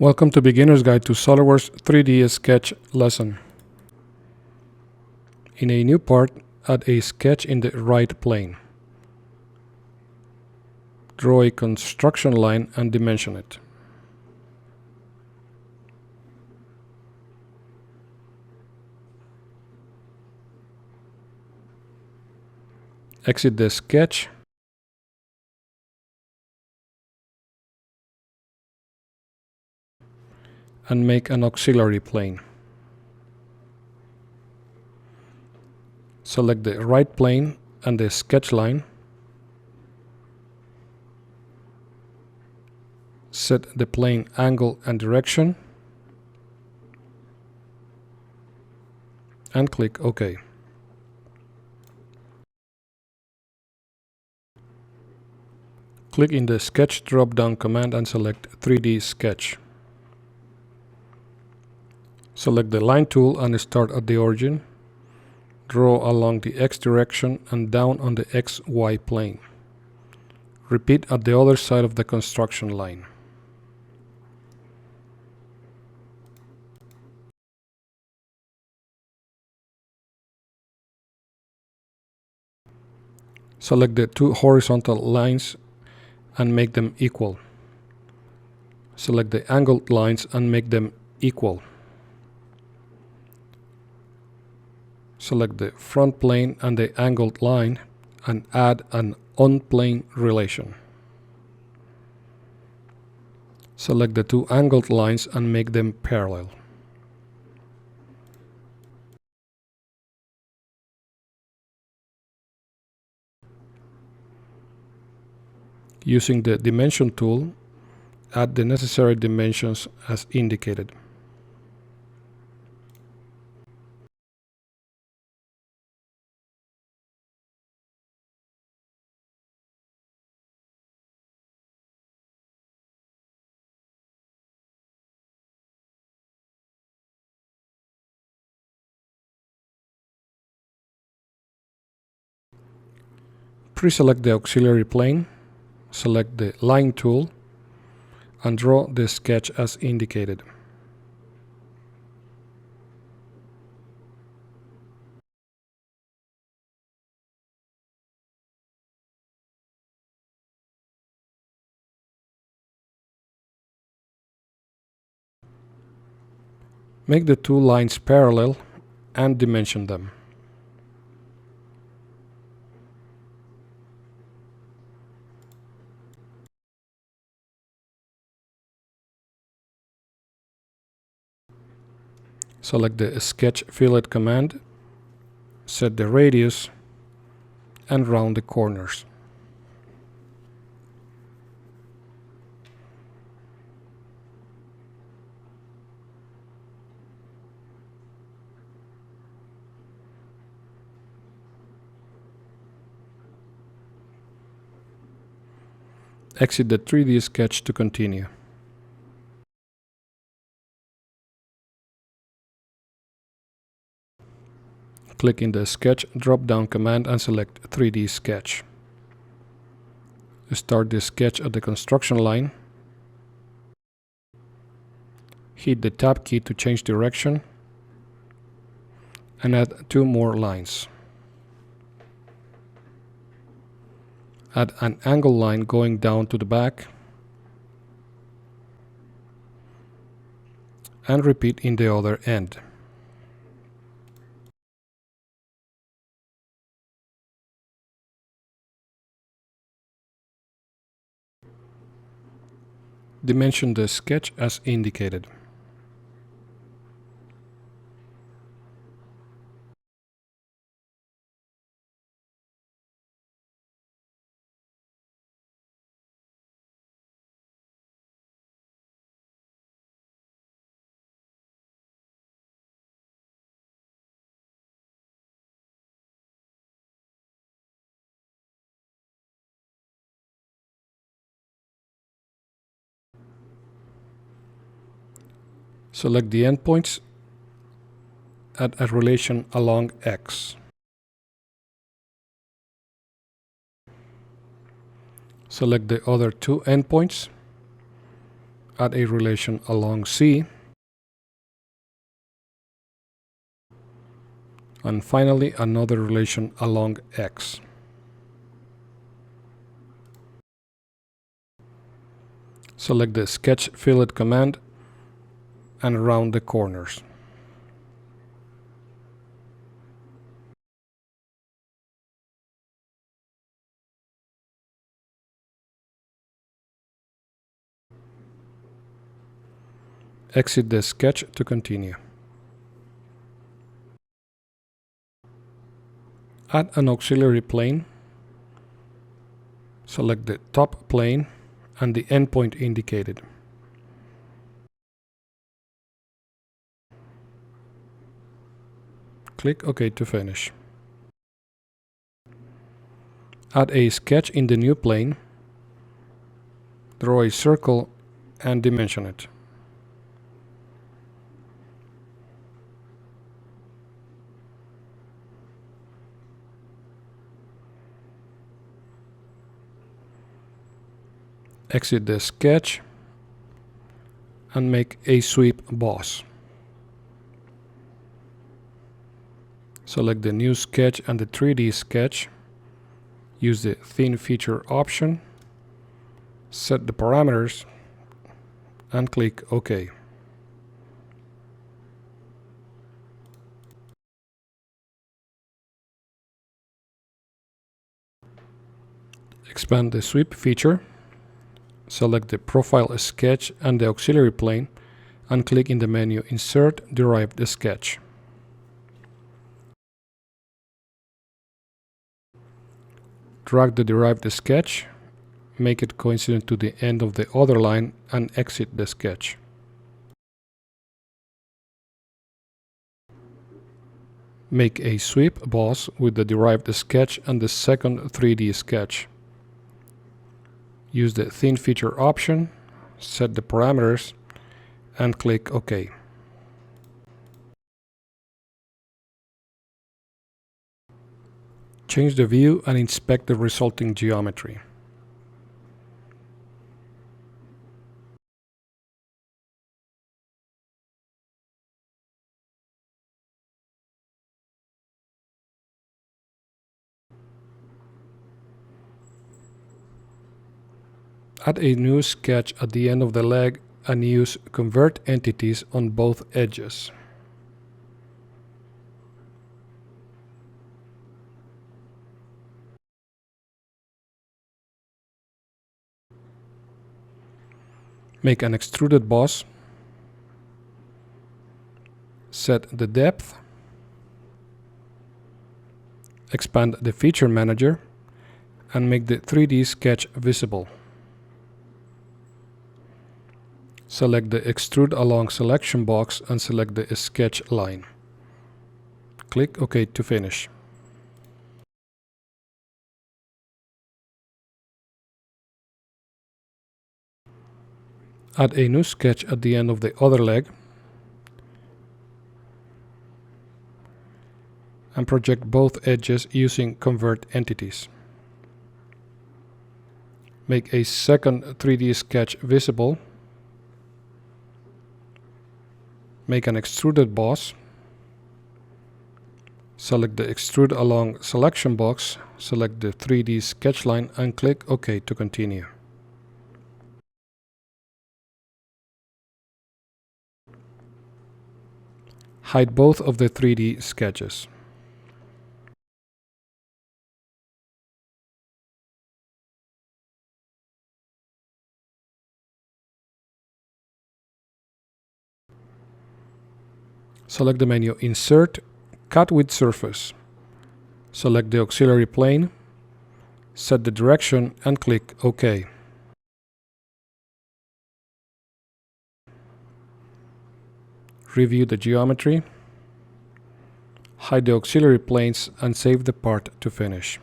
Welcome to Beginner's Guide to SolidWorks 3D Sketch lesson. In a new part, add a sketch in the right plane. Draw a construction line and dimension it. Exit the sketch. And make an auxiliary plane. Select the right plane and the sketch line. Set the plane angle and direction. And click OK. Click in the Sketch drop-down command and select 3D Sketch. Select the line tool and start at the origin. Draw along the X direction and down on the XY plane. Repeat at the other side of the construction line. Select the two horizontal lines and make them equal. Select the angled lines and make them equal. Select the front plane and the angled line and add an on-plane relation. Select the two angled lines and make them parallel. Using the Dimension tool, add the necessary dimensions as indicated. Pre-select the auxiliary plane, select the Line tool, and draw the sketch as indicated. Make the two lines parallel and dimension them. Select the Sketch Fillet command, set the radius, and round the corners. Exit the 3D sketch to continue. Click in the Sketch drop-down command and select 3D Sketch. Start the sketch at the construction line. Hit the Tab key to change direction. And add two more lines. Add an angle line going down to the back. And repeat in the other end. Dimension the sketch as indicated. Select the endpoints. Add a relation along X. Select the other two endpoints Add a relation along C. And finally, another relation along X. Select the Sketch Fillet command and round the corners. Exit the sketch to continue. Add an auxiliary plane. Select the top plane and the endpoint indicated. Click OK to finish. Add a sketch in the new plane. Draw a circle and dimension it. Exit the sketch and make a sweep boss. Select the new sketch and the 3D sketch. Use the thin feature option. Set the parameters and click OK. Expand the sweep feature. Select the profile sketch and the auxiliary plane and click in the menu Insert Derived Sketch. Drag the derived sketch, make it coincident to the end of the other line and exit the sketch. Make a sweep boss with the derived sketch and the second 3D sketch. Use the thin feature option, set the parameters, and click OK. Change the view and inspect the resulting geometry. Add a new sketch at the end of the leg and use Convert Entities on both edges. Make an extruded boss. Set the depth. Expand the feature manager and make the 3D sketch visible. Select the Extrude Along selection box and select the sketch line. Click OK to finish. Add a new sketch at the end of the other leg and project both edges using Convert Entities. Make a second 3D sketch visible. Make an extruded boss. Select the Extrude Along selection box, select the 3D sketch line and click OK to continue. Hide both of the 3D sketches. Select the menu Insert, Cut with Surface. Select the auxiliary plane, set the direction and click OK. Review the geometry, hide the auxiliary planes and save the part to finish.